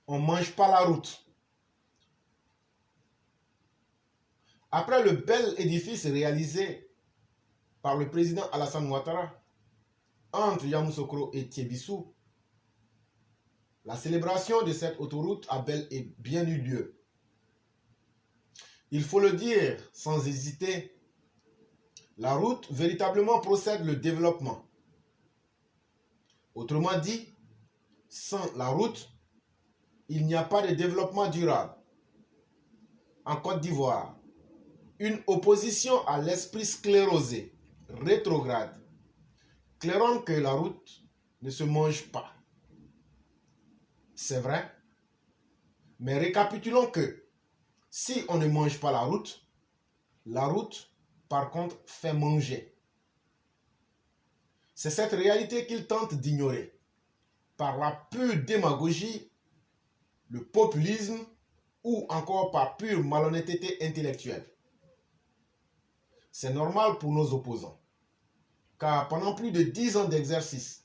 On ne mange pas la route. Après le bel édifice réalisé par le président Alassane Ouattara entre Yamoussoukro et Tiebissou, la célébration de cette autoroute a bel et bien eu lieu. Il faut le dire sans hésiter, la route véritablement procède le développement. Autrement dit, sans la route, il n'y a pas de développement durable. En Côte d'Ivoire, une opposition à l'esprit sclérosé, rétrograde, clairant que la route ne se mange pas. C'est vrai, mais récapitulons que si on ne mange pas la route, par contre, fait manger. C'est cette réalité qu'il tente d'ignorer par la pure démagogie, le populisme ou encore par pure malhonnêteté intellectuelle. C'est normal pour nos opposants, car pendant plus de 10 ans d'exercice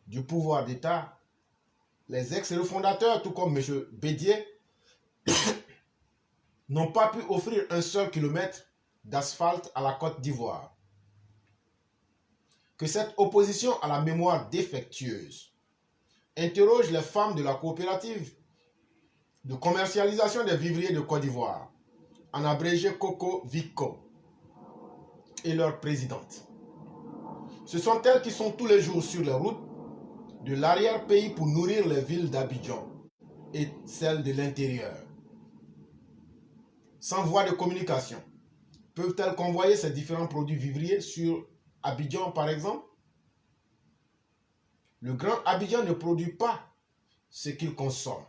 du pouvoir d'État, les ex-refondateurs, tout comme M. Bédier, n'ont pas pu offrir un seul kilomètre d'asphalte à la Côte d'Ivoire. Que cette opposition à la mémoire défectueuse interroge les femmes de la coopérative de commercialisation des vivriers de Côte d'Ivoire, en abrégé Coco Vico, et leur présidente. Ce sont elles qui sont tous les jours sur les routes de l'arrière-pays pour nourrir les villes d'Abidjan et celles de l'intérieur. Sans voie de communication, peuvent-elles convoyer ces différents produits vivriers sur Abidjan par exemple? Le grand Abidjan ne produit pas ce qu'il consomme.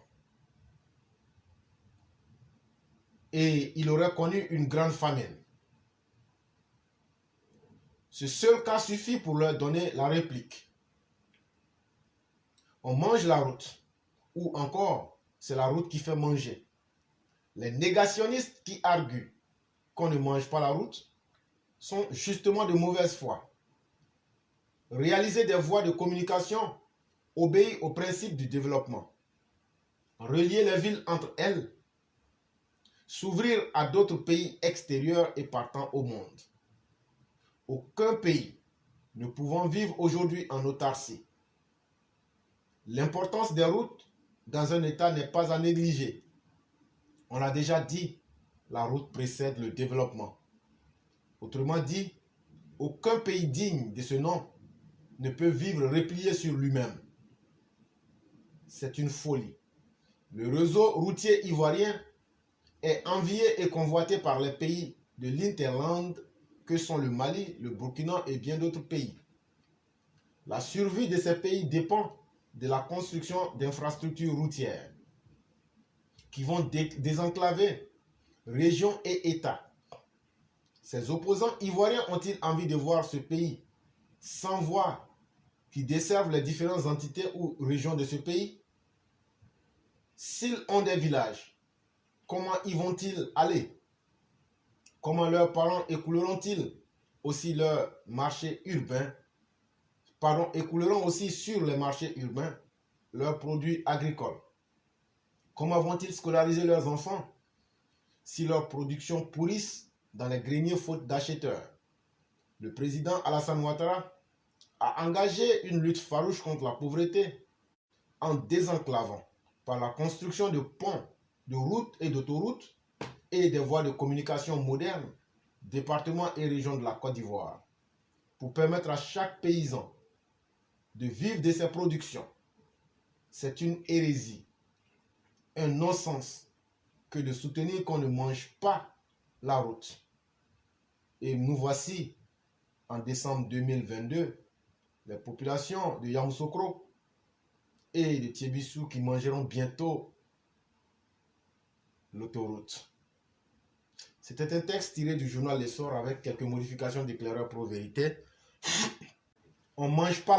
Et il aurait connu une grande famine. Ce seul cas suffit pour leur donner la réplique. On mange la route, ou encore, c'est la route qui fait manger. Les négationnistes qui arguent qu'on ne mange pas la route sont justement de mauvaise foi. Réaliser des voies de communication obéit au principe du développement. Relier les villes entre elles, s'ouvrir à d'autres pays extérieurs et partant au monde. Aucun pays ne pouvant vivre aujourd'hui en autarcie. L'importance des routes dans un État n'est pas à négliger. On l'a déjà dit, la route précède le développement. Autrement dit, aucun pays digne de ce nom ne peut vivre replié sur lui-même. C'est une folie. Le réseau routier ivoirien est envié et convoité par les pays de l'Interland que sont le Mali, le Burkina et bien d'autres pays. La survie de ces pays dépend de la construction d'infrastructures routières qui vont désenclaver régions et États. Ces opposants ivoiriens ont-ils envie de voir ce pays sans voies qui desservent les différentes entités ou régions de ce pays? S'ils ont des villages, comment y vont-ils aller? Comment leurs parents écouleront-ils aussi leurs marchés urbains? Écouleront aussi sur les marchés urbains leurs produits agricoles. Comment vont-ils scolariser leurs enfants si leurs productions pourrissent dans les greniers faute d'acheteurs? Le président Alassane Ouattara a engagé une lutte farouche contre la pauvreté en désenclavant par la construction de ponts, de routes et d'autoroutes et des voies de communication modernes, départements et régions de la Côte d'Ivoire, pour permettre à chaque paysan de vivre de ses productions. C'est une hérésie, un non-sens que de soutenir qu'on ne mange pas la route. Et nous voici en décembre 2022, les populations de Yamoussoukro et de Tiebissou qui mangeront bientôt l'autoroute. C'était un texte tiré du journal L'Essor avec quelques modifications d'éclaireur pro-vérité. On ne mange pas